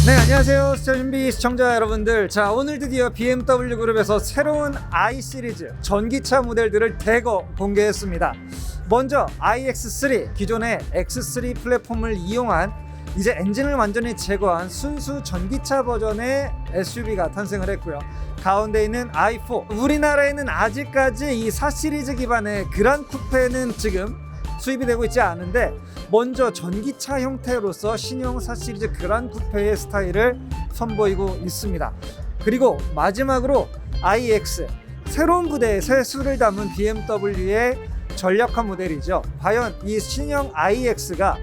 네, 안녕하세요 시청준비 시청자 여러분들. 자, 오늘 드디어 BMW 그룹에서 새로운 i 시리즈 전기차 모델들을 대거 공개했습니다. 먼저 iX3, 기존의 X3 플랫폼을 이용한 이제 엔진을 완전히 제거한 순수 전기차 버전의 SUV가 탄생을 했고요. 가운데 있는 i4, 우리나라에는 아직까지 이 4 시리즈 기반의 그란 쿠페는 지금 수입이 되고 있지 않은데, 먼저 전기차 형태로서 신형 4 시리즈 그란 쿠페의 스타일을 선보이고 있습니다. 그리고 마지막으로 iX, 새로운 부대에 새 수를 담은 BMW의 전략한 모델이죠. 과연 이 신형 iX가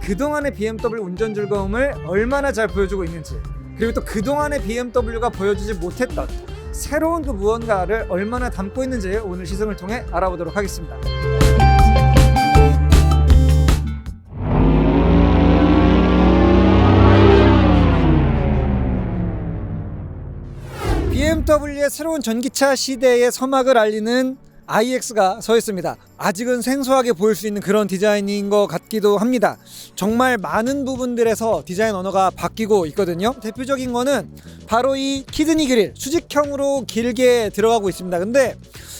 그동안의 BMW 운전 즐거움을 얼마나 잘 보여주고 있는지, 그리고 또 그동안의 BMW가 보여주지 못했던 새로운 그 무언가를 얼마나 담고 있는지 오늘 시승을 통해 알아보도록 하겠습니다. BMW의 새로운 전기차 시대의 서막을 알리는 iX가 서 있습니다. 아직은 생소하게 보일 수 있는 그런 디자인인 것 같기도 합니다. 정말 많은 부분들에서 디자인 언어가 바뀌고 있거든요. 대표적인 거는 바로 이 키드니 그릴, 수직형으로 길게 들어가고 있습니다. 근데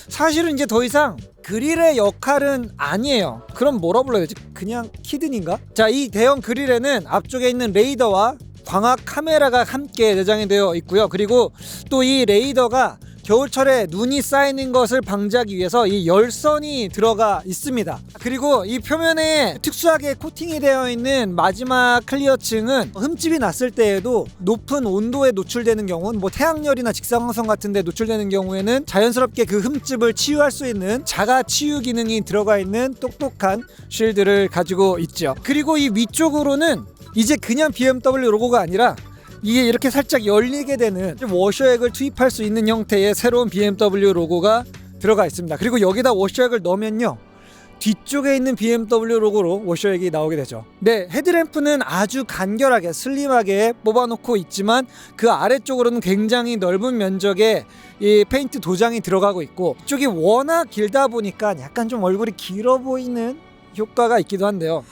사실은 이제 더 이상 그릴의 역할은 아니에요. 그럼 뭐라 불러야 되지? 그냥 키드니인가? 자, 이 대형 그릴에는 앞쪽에 있는 레이더와 광학 카메라가 함께 내장이 되어 있고요. 그리고 또 이 레이더가 겨울철에 눈이 쌓이는 것을 방지하기 위해서 이 열선이 들어가 있습니다. 그리고 이 표면에 특수하게 코팅이 되어 있는 마지막 클리어층은 흠집이 났을 때에도 높은 온도에 노출되는 경우는 뭐 태양열이나 직사광선 같은 데 노출되는 경우에는 자연스럽게 그 흠집을 치유할 수 있는 자가 치유 기능이 들어가 있는 똑똑한 쉴드를 가지고 있죠. 그리고 이 위쪽으로는 이제 그냥 BMW 로고가 아니라 이게 이렇게 살짝 열리게 되는 워셔액을 투입할 수 있는 형태의 새로운 BMW 로고가 들어가 있습니다. 그리고 여기다 워셔액을 넣으면요, 뒤쪽에 있는 BMW 로고로 워셔액이 나오게 되죠. 네, 헤드램프는 아주 간결하게 슬림하게 뽑아놓고 있지만 그 아래쪽으로는 굉장히 넓은 면적의 이 페인트 도장이 들어가고 있고, 이쪽이 워낙 길다 보니까 약간 좀 얼굴이 길어 보이는 효과가 있기도 한데요.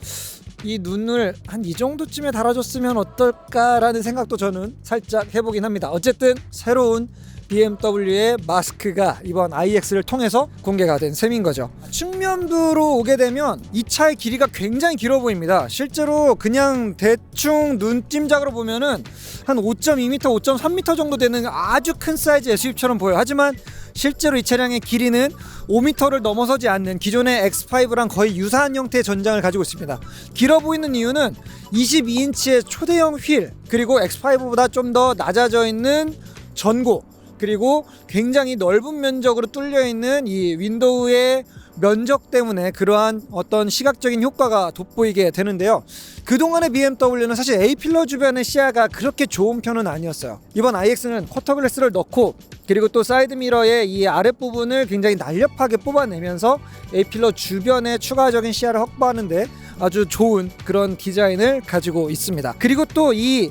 이 눈을 한 이 정도쯤에 달아줬으면 어떨까라는 생각도 저는 살짝 해보긴 합니다. 어쨌든 새로운 BMW의 마스크가 이번 iX를 통해서 공개가 된 셈인 거죠. 측면부로 오게 되면 이 차의 길이가 굉장히 길어 보입니다. 실제로 그냥 대충 눈찜작으로 보면은 한 5.2m, 5.3m 정도 되는 아주 큰 사이즈 SUV처럼 보여요. 하지만 실제로 이 차량의 길이는 5m를 넘어서지 않는 기존의 X5랑 거의 유사한 형태의 전장을 가지고 있습니다. 길어 보이는 이유는 22인치의 초대형 휠, 그리고 X5보다 좀 더 낮아져 있는 전고, 그리고 굉장히 넓은 면적으로 뚫려 있는 이 윈도우의 면적 때문에 그러한 어떤 시각적인 효과가 돋보이게 되는데요. 그동안의 BMW는 사실 A필러 주변의 시야가 그렇게 좋은 편은 아니었어요. 이번 iX는 쿼터 글래스를 넣고, 그리고 또 사이드 미러의 이 아랫부분을 굉장히 날렵하게 뽑아내면서 A필러 주변의 추가적인 시야를 확보하는데 아주 좋은 그런 디자인을 가지고 있습니다. 그리고 또 이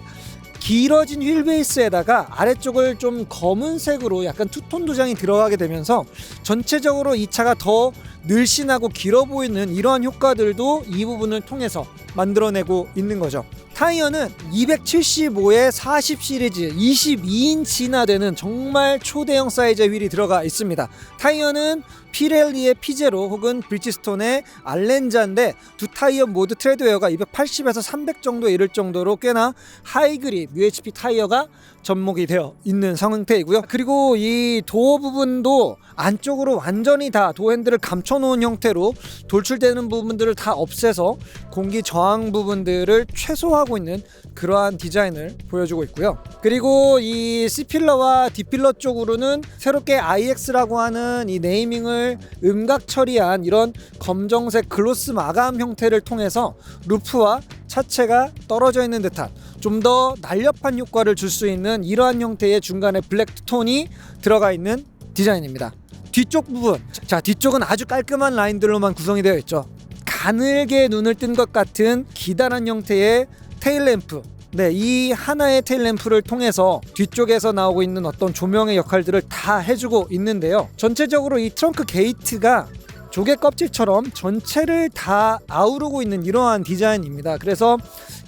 길어진 휠 베이스에다가 아래쪽을 좀 검은색으로 약간 투톤 도장이 들어가게 되면서 전체적으로 이 차가 더 늘씬하고 길어 보이는 이러한 효과들도 이 부분을 통해서 만들어내고 있는 거죠. 타이어는 275에 40 시리즈 22인치나 되는 정말 초대형 사이즈의 휠이 들어가 있습니다. 타이어는 피렐리의 피제로 혹은 브리지스톤의 알렌자인데 두 타이어 모두 트레드웨어가 280에서 300 정도에 이를 정도로 꽤나 하이그립 UHP 타이어가 접목이 되어 있는 상태이고요. 그리고 이 도어 부분도 안쪽으로 완전히 다 도어 핸들을 감춰놓은 형태로 돌출되는 부분들을 다 없애서 공기 저항 부분들을 최소화하고 있는 그러한 디자인을 보여주고 있고요. 그리고 이 C필러와 D필러 쪽으로는 새롭게 iX라고 하는 이 네이밍을 음각 처리한 이런 검정색 글로스 마감 형태를 통해서 루프와 차체가 떨어져 있는 듯한 좀 더 날렵한 효과를 줄 수 있는 이러한 형태의 중간에 블랙 톤이 들어가 있는 디자인입니다. 뒤쪽 부분, 자, 뒤쪽은 아주 깔끔한 라인들로만 구성이 되어 있죠. 가늘게 눈을 뜬 것 같은 기다란 형태의 테일램프, 네, 이 하나의 테일램프를 통해서 뒤쪽에서 나오고 있는 어떤 조명의 역할들을 다 해주고 있는데요. 전체적으로 이 트렁크 게이트가 조개 껍질처럼 전체를 다 아우르고 있는 이러한 디자인입니다. 그래서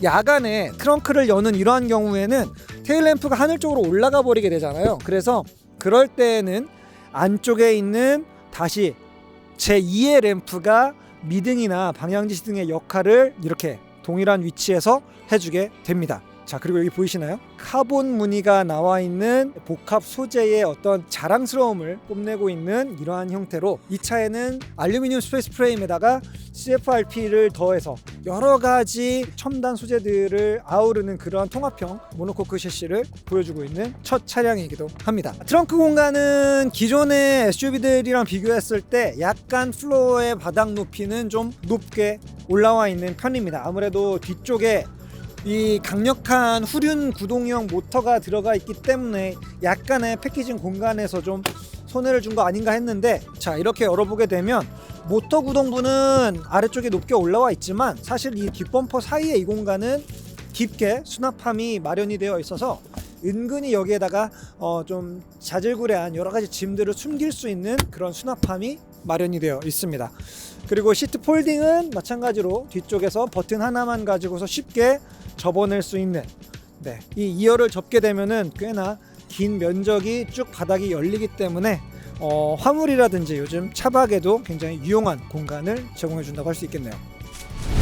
야간에 트렁크를 여는 이러한 경우에는 테일램프가 하늘 쪽으로 올라가 버리게 되잖아요. 그래서 그럴 때에는 안쪽에 있는 다시 제2의 램프가 미등이나 방향지시 등의 역할을 이렇게 동일한 위치에서 해주게 됩니다. 자, 그리고 여기 보이시나요? 카본 무늬가 나와 있는 복합 소재의 어떤 자랑스러움을 뽐내고 있는 이러한 형태로 이 차에는 알루미늄 스페이스 프레임에다가 CFRP를 더해서 여러 가지 첨단 소재들을 아우르는 그러한 통합형 모노코크 셰시를 보여주고 있는 첫 차량이기도 합니다. 트렁크 공간은 기존의 SUV들이랑 비교했을 때 약간 플로어의 바닥 높이는 좀 높게 올라와 있는 편입니다. 아무래도 뒤쪽에 이 강력한 후륜 구동형 모터가 들어가 있기 때문에 약간의 패키징 공간에서 좀 손해를 준 거 아닌가 했는데, 자, 이렇게 열어보게 되면 모터 구동부는 아래쪽에 높게 올라와 있지만 사실 이 뒷범퍼 사이에 이 공간은 깊게 수납함이 마련이 되어 있어서 은근히 여기에다가 좀 자질구레한 여러 가지 짐들을 숨길 수 있는 그런 수납함이 마련이 되어 있습니다. 그리고 시트 폴딩은 마찬가지로 뒤쪽에서 버튼 하나만 가지고서 쉽게 접어낼 수 있는, 이 2열을 접게 되면은 꽤나 긴 면적이 쭉 바닥이 열리기 때문에 화물이라든지 요즘 차박에도 굉장히 유용한 공간을 제공해 준다고 할 수 있겠네요.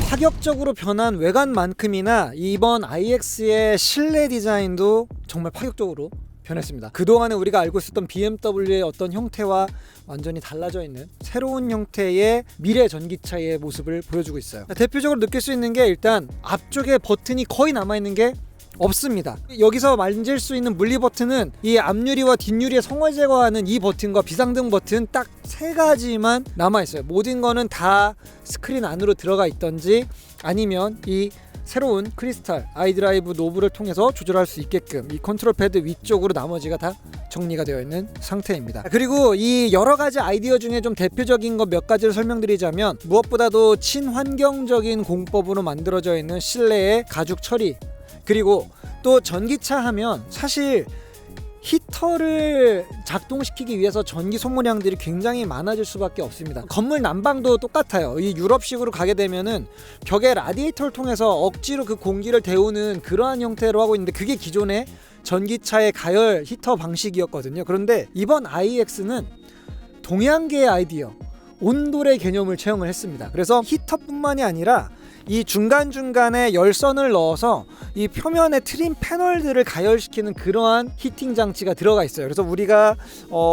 파격적으로 변한 외관만큼이나 이번 iX의 실내 디자인도 정말 파격적으로 변했습니다. 그동안에 우리가 알고 있었던 BMW의 어떤 형태와 완전히 달라져 있는 새로운 형태의 미래 전기차의 모습을 보여주고 있어요. 대표적으로 느낄 수 있는 게 일단 앞쪽에 버튼이 거의 남아있는 게 없습니다. 여기서 만질 수 있는 물리 버튼은 이 앞유리와 뒷유리의 성을 제거하는 이 버튼과 비상등 버튼 딱 3가지만 남아있어요. 모든 거는 다 스크린 안으로 들어가 있던지 아니면 이 새로운 크리스탈 아이드라이브 노브를 통해서 조절할 수 있게끔 이 컨트롤 패드 위쪽으로 나머지가 다 정리가 되어 있는 상태입니다. 그리고 이 여러 가지 아이디어 중에 좀 대표적인 것 몇 가지를 설명드리자면, 무엇보다도 친환경적인 공법으로 만들어져 있는 실내의 가죽 처리, 그리고 또 전기차 하면 사실 히터를 작동시키기 위해서 전기 소모량들이 굉장히 많아질 수밖에 없습니다. 건물 난방도 똑같아요. 이 유럽식으로 가게 되면은 벽에 라디에이터를 통해서 억지로 그 공기를 데우는 그러한 형태로 하고 있는데, 그게 기존의 전기차의 가열 히터 방식이었거든요. 그런데 이번 iX는 동양계의 아이디어, 온돌의 개념을 채용을 했습니다. 그래서 히터뿐만이 아니라 이 중간중간에 열선을 넣어서 이 표면의 트림 패널들을 가열시키는 그러한 히팅 장치가 들어가 있어요. 그래서 우리가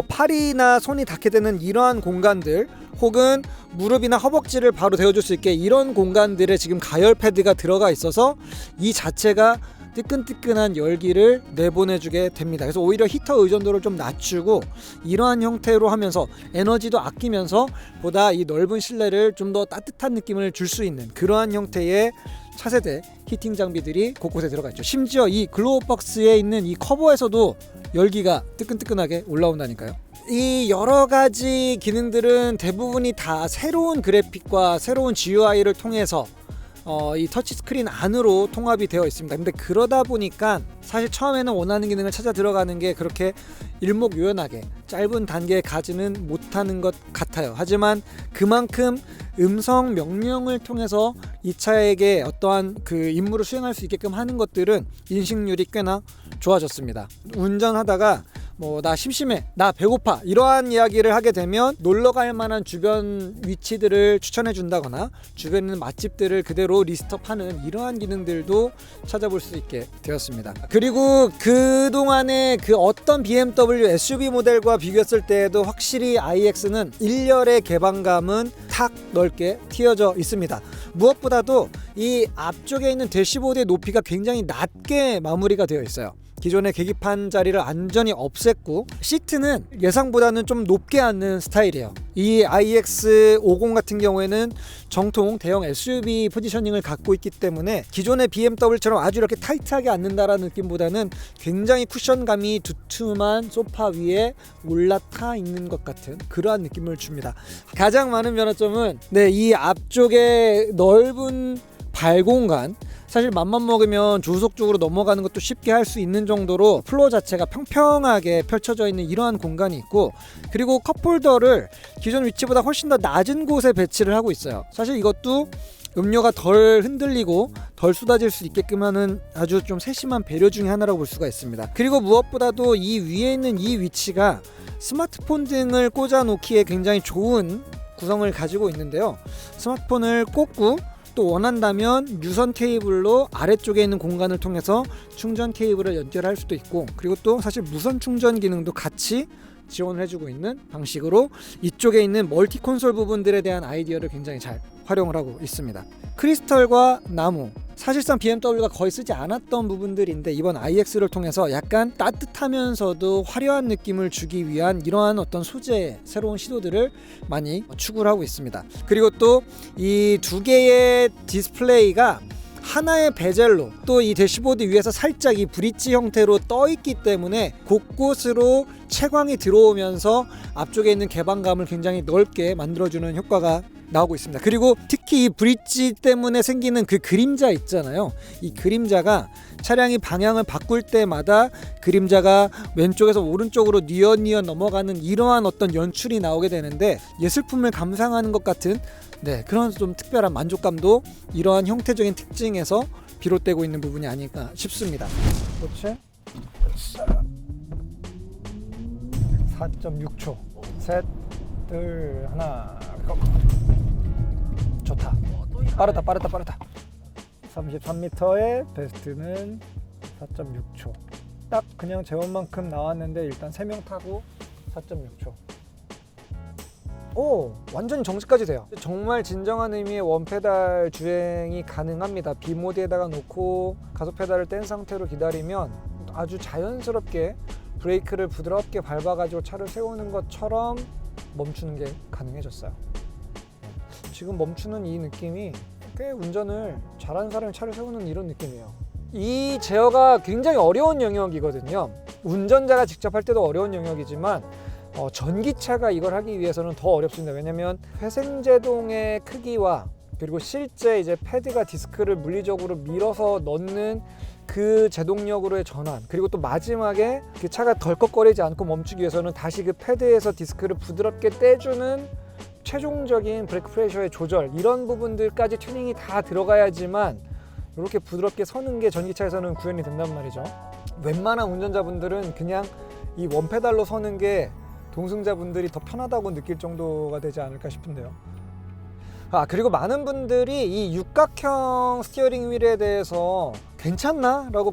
팔이나 손이 닿게 되는 이러한 공간들, 혹은 무릎이나 허벅지를 바로 데워줄 수 있게 이런 공간들에 지금 가열 패드가 들어가 있어서 이 자체가 뜨끈뜨끈한 열기를 내보내주게 됩니다. 그래서 오히려 히터 의존도를 좀 낮추고 이러한 형태로 하면서 에너지도 아끼면서 보다 이 넓은 실내를 좀 더 따뜻한 느낌을 줄 수 있는 그러한 형태의 차세대 히팅 장비들이 곳곳에 들어가 있죠. 심지어 이 글로우 박스에 있는 이 커버에서도 열기가 뜨끈뜨끈하게 올라온다니까요. 이 여러 가지 기능들은 대부분이 다 새로운 그래픽과 새로운 GUI를 통해서 이 터치스크린 안으로 통합이 되어 있습니다. 근데 그러다 보니까 사실 처음에는 원하는 기능을 찾아 들어가는 게 그렇게 일목요연하게 짧은 단계에 가지는 못하는 것 같아요. 하지만 그만큼 음성 명령을 통해서 이 차에게 어떠한 그 임무를 수행할 수 있게끔 하는 것들은 인식률이 꽤나 좋아졌습니다. 운전하다가 나 심심해, 나 배고파, 이러한 이야기를 하게 되면 놀러 갈 만한 주변 위치들을 추천해 준다거나 주변에 있는 맛집들을 그대로 리스트업하는 이러한 기능들도 찾아볼 수 있게 되었습니다. 그리고 그동안에 그 어떤 BMW SUV 모델과 비교했을 때에도 확실히 iX는 1열의 개방감은 탁 넓게 튀어져 있습니다. 무엇보다도 이 앞쪽에 있는 대시보드의 높이가 굉장히 낮게 마무리가 되어 있어요. 기존의 계기판 자리를 완전히 없앴고 시트는 예상보다는 좀 높게 앉는 스타일이에요. 이 iX50 같은 경우에는 정통 대형 SUV 포지셔닝을 갖고 있기 때문에 기존의 BMW처럼 아주 이렇게 타이트하게 앉는다라는 느낌보다는 굉장히 쿠션감이 두툼한 소파 위에 올라타 있는 것 같은 그러한 느낌을 줍니다. 가장 많은 변화점은 이 앞쪽에 넓은 발 공간, 사실 맘만 먹으면 조수석 쪽으로 넘어가는 것도 쉽게 할 수 있는 정도로 플로어 자체가 평평하게 펼쳐져 있는 이러한 공간이 있고, 그리고 컵홀더를 기존 위치보다 훨씬 더 낮은 곳에 배치를 하고 있어요. 사실 이것도 음료가 덜 흔들리고 덜 쏟아질 수 있게끔 하는 아주 좀 세심한 배려 중에 하나라고 볼 수가 있습니다. 그리고 무엇보다도 이 위에 있는 이 위치가 스마트폰 등을 꽂아 놓기에 굉장히 좋은 구성을 가지고 있는데요. 스마트폰을 꽂고 또 원한다면 유선 케이블로 아래쪽에 있는 공간을 통해서 충전 케이블을 연결할 수도 있고, 그리고 또 사실 무선 충전 기능도 같이 지원을 해주고 있는 방식으로 이쪽에 있는 멀티 콘솔 부분들에 대한 아이디어를 굉장히 잘 활용을 하고 있습니다. 크리스털과 나무, 사실상 BMW가 거의 쓰지 않았던 부분들인데 이번 iX를 통해서 약간 따뜻하면서도 화려한 느낌을 주기 위한 이러한 어떤 소재의 새로운 시도들을 많이 추구를 하고 있습니다. 그리고 또 이 두 개의 디스플레이가 하나의 베젤로 또 이 대시보드 위에서 살짝 이 브릿지 형태로 떠 있기 때문에 곳곳으로 채광이 들어오면서 앞쪽에 있는 개방감을 굉장히 넓게 만들어주는 효과가 나오고 있습니다. 그리고 특히 이 브릿지 때문에 생기는 그 그림자 있잖아요. 이 그림자가 차량이 방향을 바꿀 때마다 그림자가 왼쪽에서 오른쪽으로 뉘엿뉘엿 넘어가는 이러한 어떤 연출이 나오게 되는데, 예술품을 감상하는 것 같은 그런 좀 특별한 만족감도 이러한 형태적인 특징에서 비롯되고 있는 부분이 아닐까 싶습니다. 그렇지? 4.6초. 셋, 둘, 하나, 고! 좋다. 빠르다. 33m의 베스트는 4.6초. 딱 그냥 제원만큼 나왔는데 일단 3명 타고 4.6초. 오, 완전히 정지까지 돼요. 정말 진정한 의미의 원페달 주행이 가능합니다. B 모드에다가 놓고 가속 페달을 뗀 상태로 기다리면 아주 자연스럽게 브레이크를 부드럽게 밟아가지고 차를 세우는 것처럼 멈추는 게 가능해졌어요. 지금 멈추는 이 느낌이 꽤 운전을 잘하는 사람이 차를 세우는 이런 느낌이에요. 이 제어가 굉장히 어려운 영역이거든요. 운전자가 직접 할 때도 어려운 영역이지만 전기차가 이걸 하기 위해서는 더 어렵습니다. 왜냐면 회생제동의 크기와 그리고 실제 이제 패드가 디스크를 물리적으로 밀어서 넣는 그 제동력으로의 전환, 그리고 또 마지막에 그 차가 덜컥거리지 않고 멈추기 위해서는 다시 그 패드에서 디스크를 부드럽게 떼주는 최종적인 브레이크 프레셔의 조절, 이런 부분들까지 튜닝이 다 들어가야지만 이렇게 부드럽게 서는 게 전기차에서는 구현이 된단 말이죠. 웬만한 운전자분들은 그냥 이 원페달로 서는 게 동승자분들이 더 편하다고 느낄 정도가 되지 않을까 싶은데요. 그리고 많은 분들이 이 육각형 스티어링 휠에 대해서 괜찮나? 라고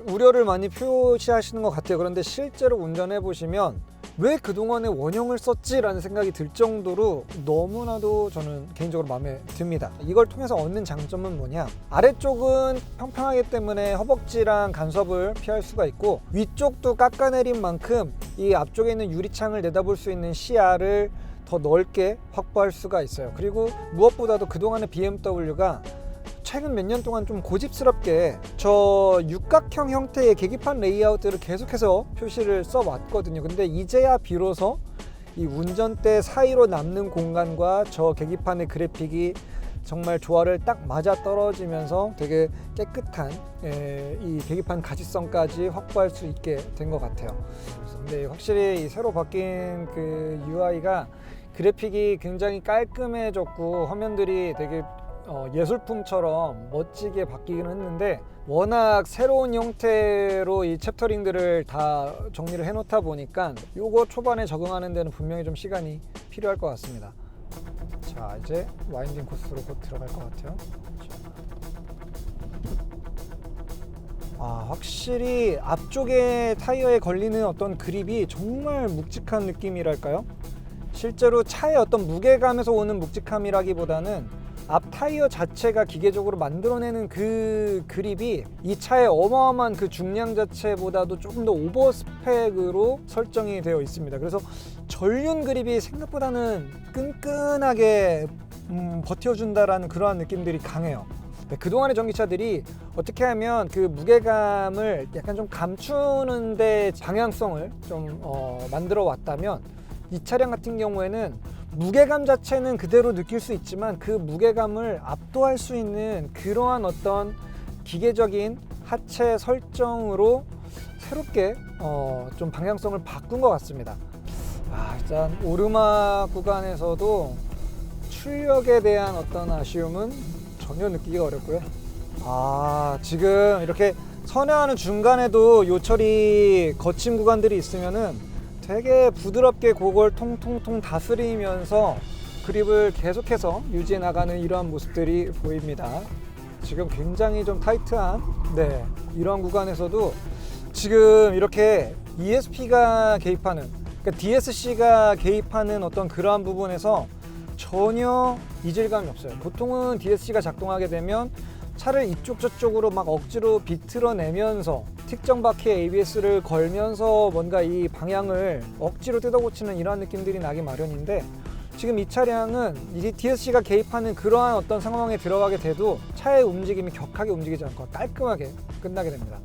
우려를 많이 표시하시는 것 같아요. 그런데 실제로 운전해 보시면 왜 그동안에 원형을 썼지? 라는 생각이 들 정도로 너무나도 저는 개인적으로 마음에 듭니다. 이걸 통해서 얻는 장점은 뭐냐? 아래쪽은 평평하기 때문에 허벅지랑 간섭을 피할 수가 있고, 위쪽도 깎아내린 만큼 이 앞쪽에 있는 유리창을 내다볼 수 있는 시야를 더 넓게 확보할 수가 있어요. 그리고 무엇보다도 그동안의 BMW가 최근 몇 년 동안 좀 고집스럽게 저 육각형 형태의 계기판 레이아웃들을 계속해서 표시를 써왔거든요. 근데 이제야 비로소 이 운전대 사이로 남는 공간과 저 계기판의 그래픽이 정말 조화를 딱 맞아 떨어지면서 되게 깨끗한 이 계기판 가시성까지 확보할 수 있게 된 것 같아요. 근데 확실히 이 새로 바뀐 그 UI가 그래픽이 굉장히 깔끔해졌고 화면들이 되게 예술품처럼 멋지게 바뀌긴 했는데, 워낙 새로운 형태로 이 챕터링들을 다 정리를 해놓다 보니까 요거 초반에 적응하는 데는 분명히 좀 시간이 필요할 것 같습니다. 자, 이제 와인딩 코스로 곧 들어갈 것 같아요. 확실히 앞쪽에 타이어에 걸리는 어떤 그립이 정말 묵직한 느낌이랄까요? 실제로 차의 어떤 무게감에서 오는 묵직함이라기보다는 앞 타이어 자체가 기계적으로 만들어내는 그 그립이 이 차의 어마어마한 그 중량 자체보다도 조금 더 오버 스펙으로 설정이 되어 있습니다. 그래서 전륜 그립이 생각보다는 끈끈하게 버텨준다라는 그러한 느낌들이 강해요. 그동안의 전기차들이 어떻게 하면 그 무게감을 약간 좀 감추는데 방향성을 좀 만들어 왔다면, 이 차량 같은 경우에는 무게감 자체는 그대로 느낄 수 있지만 그 무게감을 압도할 수 있는 그러한 어떤 기계적인 하체 설정으로 새롭게 좀 방향성을 바꾼 것 같습니다. 일단 오르막 구간에서도 출력에 대한 어떤 아쉬움은 전혀 느끼기가 어렵고요. 지금 이렇게 선회하는 중간에도 요철이 거친 구간들이 있으면은 되게 부드럽게 그걸 통통통 다스리면서 그립을 계속해서 유지해 나가는 이러한 모습들이 보입니다. 지금 굉장히 좀 타이트한 이러한 구간에서도 지금 이렇게 ESP가 개입하는, 그러니까 DSC가 개입하는 어떤 그러한 부분에서 전혀 이질감이 없어요. 보통은 DSC가 작동하게 되면 차를 이쪽 저쪽으로 막 억지로 비틀어내면서 특정 바퀴에 ABS를 걸면서 뭔가 이 방향을 억지로 뜯어고치는 이러한 느낌들이 나기 마련인데, 지금 이 차량은 이 DSC가 개입하는 그러한 어떤 상황에 들어가게 돼도 차의 움직임이 격하게 움직이지 않고 깔끔하게 끝나게 됩니다.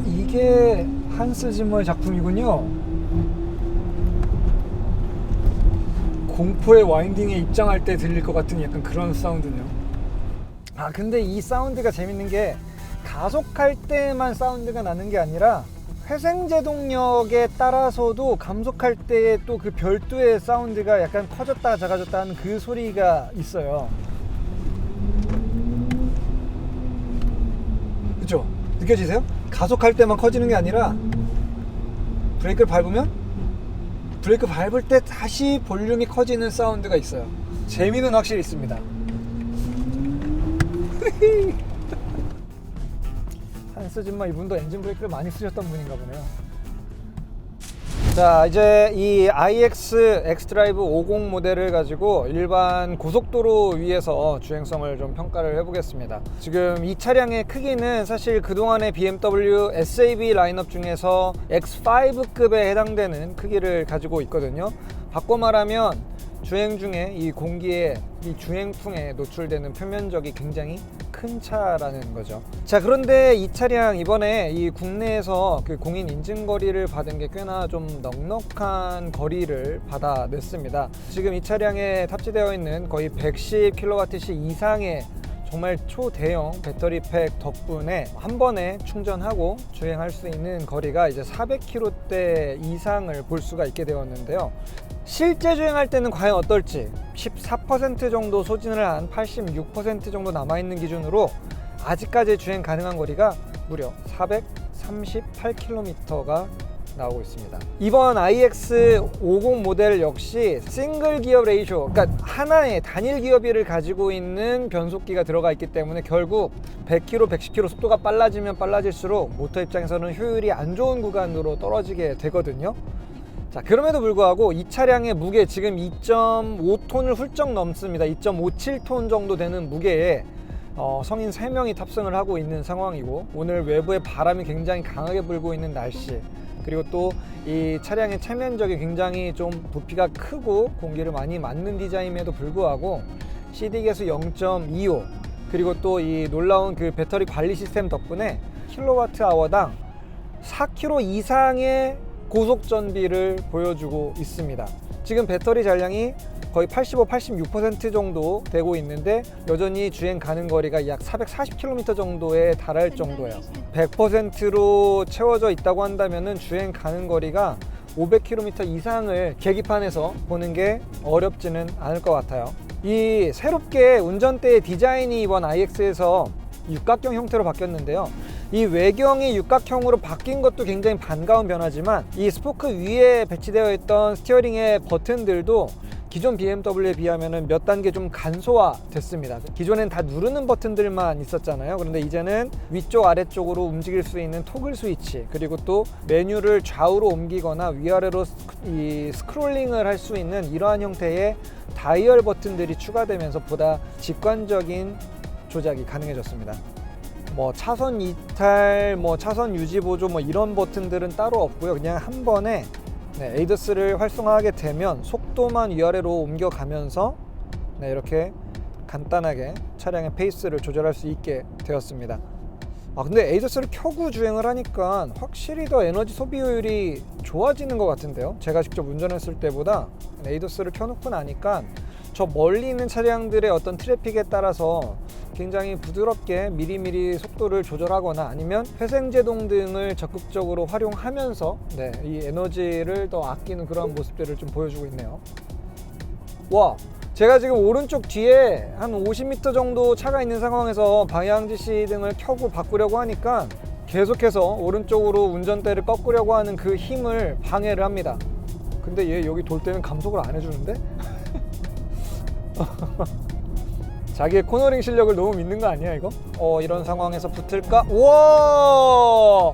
이게 한스 짐머의 작품이군요. 공포의 와인딩에 입장할 때 들릴 것 같은 약간 그런 사운드네요. 근데 이 사운드가 재밌는 게 가속할 때만 사운드가 나는 게 아니라 회생제동력에 따라서도 감속할 때 또 그 별도의 사운드가 약간 커졌다 작아졌다 하는 그 소리가 있어요. 그쵸? 느껴지세요? 가속할 때만 커지는 게 아니라 브레이크를 밟으면 브레이크 밟을 때 다시 볼륨이 커지는 사운드가 있어요. 재미는 확실히 있습니다. 한스 짐머 이분도 엔진 브레이크를 많이 쓰셨던 분인가 보네요. 자, 이제 이 iX xDrive 50 모델을 가지고 일반 고속도로 위에서 주행성을 좀 평가를 해보겠습니다. 지금 이 차량의 크기는 사실 그동안의 BMW SAV 라인업 중에서 X5급에 해당되는 크기를 가지고 있거든요. 바꿔 말하면 주행 중에 이 공기에, 이 주행풍에 노출되는 표면적이 굉장히 큰 차라는 거죠. 자, 그런데 이 차량 이번에 이 국내에서 그 공인 인증 거리를 받은 게 꽤나 좀 넉넉한 거리를 받아냈습니다. 지금 이 차량에 탑재되어 있는 거의 110kWh 이상의 정말 초대형 배터리 팩 덕분에 한 번에 충전하고 주행할 수 있는 거리가 이제 400km대 이상을 볼 수가 있게 되었는데요. 실제 주행할 때는 과연 어떨지 14% 정도 소진을 한 86% 정도 남아있는 기준으로 아직까지 주행 가능한 거리가 무려 438km가 나오고 있습니다. 이번 iX50 모델 역시 싱글 기어 레이쇼, 그러니까 하나의 단일 기어비를 가지고 있는 변속기가 들어가 있기 때문에 결국 100km, 110km 속도가 빨라지면 빨라질수록 모터 입장에서는 효율이 안 좋은 구간으로 떨어지게 되거든요. 자, 그럼에도 불구하고 이 차량의 무게 지금 2.5톤을 훌쩍 넘습니다. 2.57톤 정도 되는 무게에 성인 3명이 탑승을 하고 있는 상황이고, 오늘 외부에 바람이 굉장히 강하게 불고 있는 날씨, 그리고 또 이 차량의 체면적이 굉장히 좀 부피가 크고 공기를 많이 맞는 디자인임에도 불구하고 CD 계수 0.25, 그리고 또 이 놀라운 그 배터리 관리 시스템 덕분에 킬로와트아워당 4km 이상의 고속 전비를 보여주고 있습니다. 지금 배터리 잔량이 거의 85, 86% 정도 되고 있는데 여전히 주행 가능 거리가 약 440km 정도에 달할 정도예요. 100%로 채워져 있다고 한다면 주행 가능 거리가 500km 이상을 계기판에서 보는 게 어렵지는 않을 것 같아요. 이 새롭게 운전대의 디자인이 이번 iX에서 육각형 형태로 바뀌었는데요. 이 외경이 육각형으로 바뀐 것도 굉장히 반가운 변화지만 이 스포크 위에 배치되어 있던 스티어링의 버튼들도 기존 BMW에 비하면 몇 단계 좀 간소화 됐습니다. 기존엔 다 누르는 버튼들만 있었잖아요. 그런데 이제는 위쪽 아래쪽으로 움직일 수 있는 토글 스위치, 그리고 또 메뉴를 좌우로 옮기거나 위아래로 이 스크롤링을 할 수 있는 이러한 형태의 다이얼 버튼들이 추가되면서 보다 직관적인 조작이 가능해졌습니다. 뭐 차선 이탈, 뭐 차선 유지 보조, 뭐 이런 버튼들은 따로 없고요. 그냥 한 번에 에이더스를 활성화하게 되면 속도만 위아래로 옮겨가면서 이렇게 간단하게 차량의 페이스를 조절할 수 있게 되었습니다. 근데 에이더스를 켜고 주행을 하니까 확실히 더 에너지 소비 효율이 좋아지는 것 같은데요. 제가 직접 운전했을 때보다 에이더스를 켜놓고 나니까 저 멀리 있는 차량들의 어떤 트래픽에 따라서 굉장히 부드럽게 미리미리 속도를 조절하거나 아니면 회생제동 등을 적극적으로 활용하면서 이 에너지를 더 아끼는 그런 모습들을 좀 보여주고 있네요. 와, 제가 지금 오른쪽 뒤에 한 50m 정도 차가 있는 상황에서 방향 지시 등을 켜고 바꾸려고 하니까 계속해서 오른쪽으로 운전대를 꺾으려고 하는 그 힘을 방해를 합니다. 근데 얘 여기 돌 때는 감속을 안 해주는데? 자기의 코너링 실력을 너무 믿는 거 아니야 이거? 이런 상황에서 붙을까? 우와!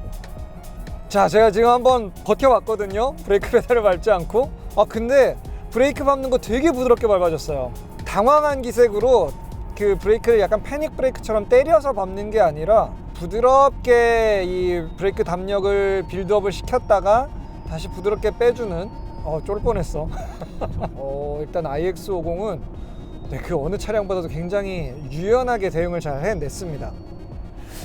자, 제가 지금 한번 버텨봤거든요. 브레이크 페달을 밟지 않고. 근데 브레이크 밟는 거 되게 부드럽게 밟아줬어요. 당황한 기색으로 그 브레이크를 약간 패닉 브레이크처럼 때려서 밟는 게 아니라 부드럽게 이 브레이크 담력을 빌드업을 시켰다가 다시 부드럽게 빼주는. 쫄 뻔했어. 일단 iX50은 그 어느 차량보다도 굉장히 유연하게 대응을 잘 해냈습니다.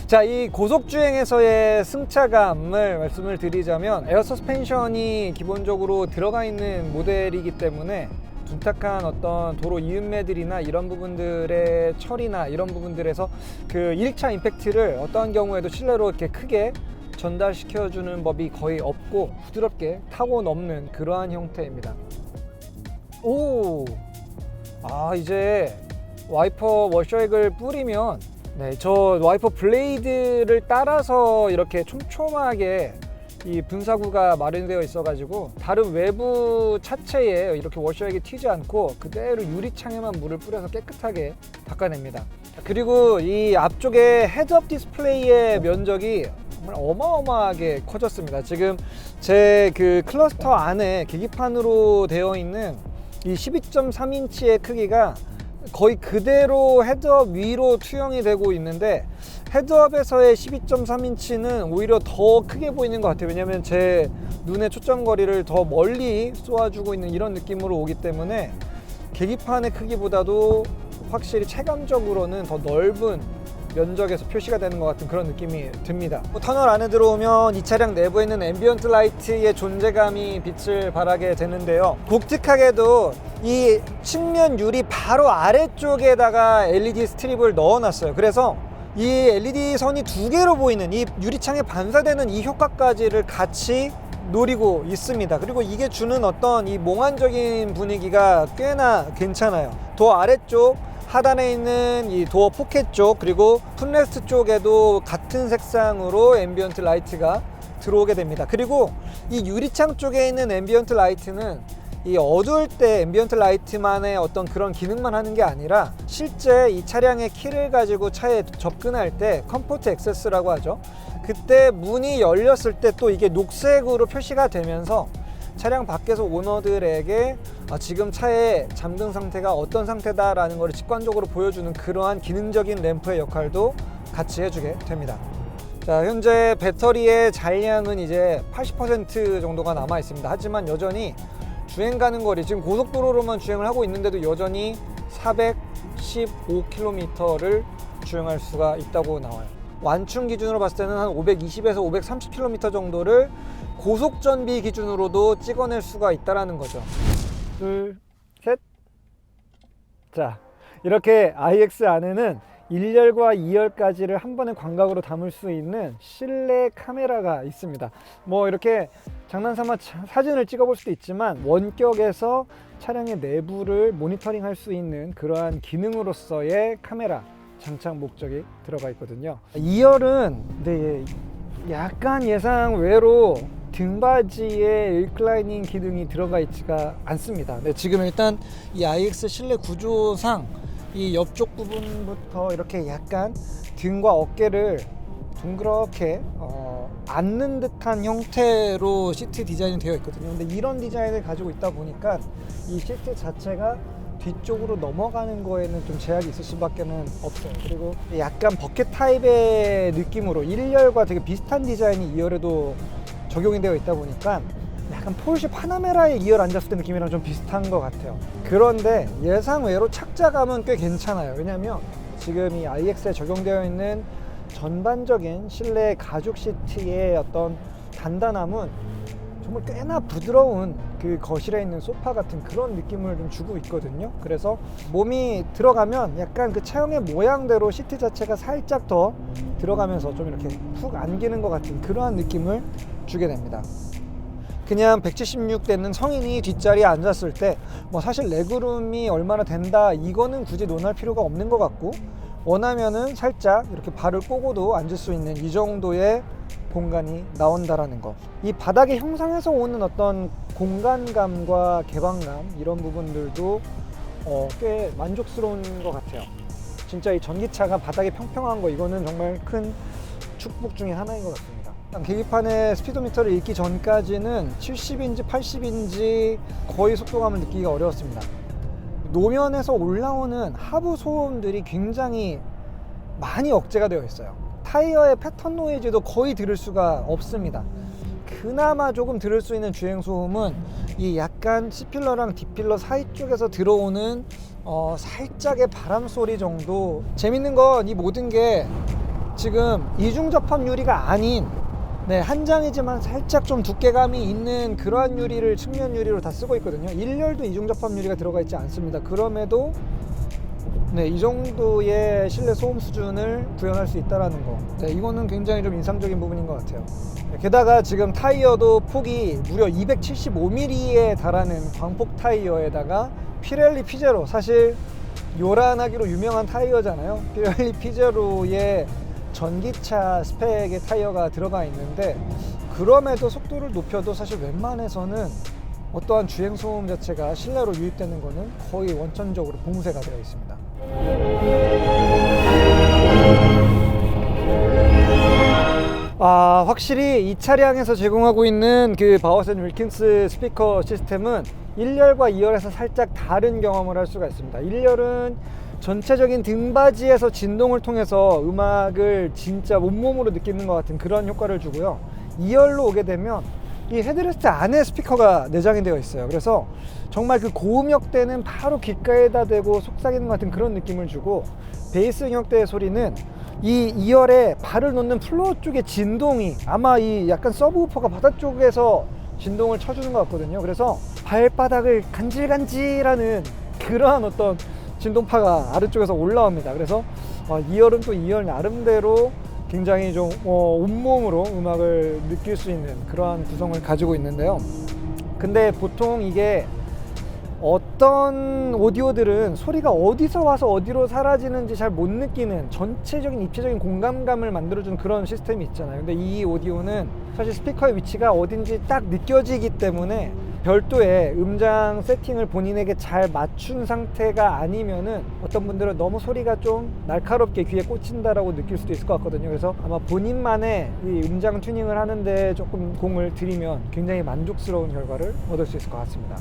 자, 이 고속주행에서의 승차감을 말씀을 드리자면 에어 서스펜션이 기본적으로 들어가 있는 모델이기 때문에 둔탁한 어떤 도로 이음매들이나 이런 부분들의 처리나 이런 부분들에서 그 1차 임팩트를 어떠한 경우에도 실내로 이렇게 크게 전달시켜주는 법이 거의 없고 부드럽게 타고 넘는 그러한 형태입니다. 이제 와이퍼 워셔액을 뿌리면 저 와이퍼 블레이드를 따라서 이렇게 촘촘하게 이 분사구가 마련되어 있어 가지고 다른 외부 차체에 이렇게 워셔액이 튀지 않고 그대로 유리창에만 물을 뿌려서 깨끗하게 닦아냅니다. 그리고 이 앞쪽에 헤드업 디스플레이의 면적이 정말 어마어마하게 커졌습니다. 지금 제 그 클러스터 안에 계기판으로 되어 있는 이 12.3인치의 크기가 거의 그대로 헤드업 위로 투영이 되고 있는데 헤드업에서의 12.3인치는 오히려 더 크게 보이는 것 같아요. 왜냐면 제 눈의 초점거리를 더 멀리 쏘아주고 있는 이런 느낌으로 오기 때문에 계기판의 크기보다도 확실히 체감적으로는 더 넓은 면적에서 표시가 되는 것 같은 그런 느낌이 듭니다. 터널 안에 들어오면 이 차량 내부에 있는 앰비언트 라이트의 존재감이 빛을 발하게 되는데요. 독특하게도 이 측면 유리 바로 아래쪽에다가 LED 스트립을 넣어놨어요. 그래서 이 LED 선이 두 개로 보이는 이 유리창에 반사되는 이 효과까지를 같이 노리고 있습니다. 그리고 이게 주는 어떤 이 몽환적인 분위기가 꽤나 괜찮아요. 도어 아래쪽 하단에 있는 이 도어 포켓 쪽 그리고 풋레스트 쪽에도 같은 색상으로 앰비언트 라이트가 들어오게 됩니다. 그리고 이 유리창 쪽에 있는 앰비언트 라이트는 이 어두울 때 앰비언트 라이트만의 어떤 그런 기능만 하는 게 아니라 실제 이 차량의 키를 가지고 차에 접근할 때 컴포트 액세스라고 하죠. 그때 문이 열렸을 때 또 이게 녹색으로 표시가 되면서 차량 밖에서 오너들에게 지금 차의 잠금 상태가 어떤 상태다라는 것을 직관적으로 보여주는 그러한 기능적인 램프의 역할도 같이 해주게 됩니다. 자, 현재 배터리의 잔량은 이제 80% 정도가 남아 있습니다. 하지만 여전히 주행 가는 거리, 지금 고속도로로만 주행을 하고 있는데도 여전히 415km를 주행할 수가 있다고 나와요. 완충 기준으로 봤을 때는 한 520에서 530km 정도를 고속 전비 기준으로도 찍어낼 수가 있다라는 거죠. 둘, 셋. 자, 이렇게 iX 안에는 1열과 2열까지를 한 번에 광각으로 담을 수 있는 실내 카메라가 있습니다. 뭐 이렇게 장난삼아 사진을 찍어볼 수도 있지만 원격에서 차량의 내부를 모니터링 할 수 있는 그러한 기능으로서의 카메라 장착 목적이 들어가 있거든요. 2열은 약간 예상 외로 등받이에 일클라이닝 기능이 들어가 있지가 않습니다. 지금 일단 이 iX 실내 구조상 이 옆쪽 부분부터 이렇게 약간 등과 어깨를 둥그렇게 앉는 듯한 형태로 시트 디자인이 되어 있거든요. 근데 이런 디자인을 가지고 있다 보니까 이 시트 자체가 뒤쪽으로 넘어가는 거에는 좀 제약이 있을 수밖에 없어요. 그리고 약간 버켓 타입의 느낌으로 1열과 되게 비슷한 디자인이 2열에도 적용이 되어 있다 보니까 약간 포르쉐 파나메라의 2열 앉았을 때 느낌이랑 좀 비슷한 것 같아요. 그런데 예상외로 착자감은 꽤 괜찮아요. 왜냐면 지금 이 iX에 적용되어 있는 전반적인 실내 가죽 시트의 어떤 단단함은 정말 꽤나 부드러운 그 거실에 있는 소파 같은 그런 느낌을 좀 주고 있거든요. 그래서 몸이 들어가면 약간 그 차용의 모양대로 시트 자체가 살짝 더 들어가면서 좀 이렇게 푹 안기는 것 같은 그러한 느낌을 주게 됩니다. 그냥 176 되는 성인이 뒷자리에 앉았을 때 뭐 사실 레그룸이 얼마나 된다 이거는 굳이 논할 필요가 없는 것 같고, 원하면은 살짝 이렇게 발을 꼬고도 앉을 수 있는 이 정도의 공간이 나온다라는 거. 이 바닥에 형성해서 오는 어떤 공간감과 개방감 이런 부분들도 꽤 만족스러운 것 같아요. 진짜 이 전기차가 바닥이 평평한 거 이거는 정말 큰 축복 중에 하나인 것 같습니다. 계기판에 스피도미터를 읽기 전까지는 70인지 80인지 거의 속도감을 느끼기가 어려웠습니다. 노면에서 올라오는 하부 소음들이 굉장히 많이 억제가 되어 있어요. 타이어의 패턴 노이즈도 거의 들을 수가 없습니다. 그나마 조금 들을 수 있는 주행 소음은 이 약간 C필러랑 D필러 사이 쪽에서 들어오는 살짝의 바람 소리 정도. 재밌는 건 이 모든 게 지금 이중 접합 유리가 아닌 한 장이지만 살짝 좀 두께감이 있는 그러한 유리를 측면 유리로 다 쓰고 있거든요. 1열도 이중 접합 유리가 들어가 있지 않습니다. 그럼에도 이 정도의 실내 소음 수준을 구현할 수 있다는 거, 이거는 굉장히 좀 인상적인 부분인 것 같아요. 게다가 지금 타이어도 폭이 무려 275mm에 달하는 광폭 타이어에다가 피렐리 피제로, 사실 요란하기로 유명한 타이어잖아요. 피렐리 피제로의 전기차 스펙의 타이어가 들어가 있는데, 그럼에도 속도를 높여도 사실 웬만해서는 어떠한 주행 소음 자체가 실내로 유입되는 거는 거의 원천적으로 봉쇄가 되어 있습니다. 확실히 이 차량에서 제공하고 있는 그 바워센 윌킨스 스피커 시스템은 1열과 2열에서 살짝 다른 경험을 할 수가 있습니다. 1열은 전체적인 등받이에서 진동을 통해서 음악을 진짜 온몸으로 느끼는 것 같은 그런 효과를 주고요. 2열로 오게 되면 이 헤드레스트 안에 스피커가 내장이 되어 있어요. 그래서 정말 그 고음역대는 바로 귓가에다 대고 속삭이는 것 같은 그런 느낌을 주고, 베이스 음역대의 소리는 이 2열에 발을 놓는 플로어 쪽의 진동이 아마 이 약간 서브우퍼가 바닥 쪽에서 진동을 쳐주는 것 같거든요. 그래서 발바닥을 간질간질하는 그러한 어떤 진동파가 아래쪽에서 올라옵니다. 그래서 2열은 또 2열 나름대로 굉장히 좀 온몸으로 음악을 느낄 수 있는 그러한 구성을 가지고 있는데요. 근데 보통 이게 어떤 오디오들은 소리가 어디서 와서 어디로 사라지는지 잘 못 느끼는 전체적인 입체적인 공간감을 만들어주는 그런 시스템이 있잖아요. 근데 이 오디오는 사실 스피커의 위치가 어딘지 딱 느껴지기 때문에 별도의 음장 세팅을 본인에게 잘 맞춘 상태가 아니면은 어떤 분들은 너무 소리가 좀 날카롭게 귀에 꽂힌다라고 느낄 수도 있을 것 같거든요. 그래서 아마 본인만의 이 음장 튜닝을 하는데 조금 공을 들이면 굉장히 만족스러운 결과를 얻을 수 있을 것 같습니다.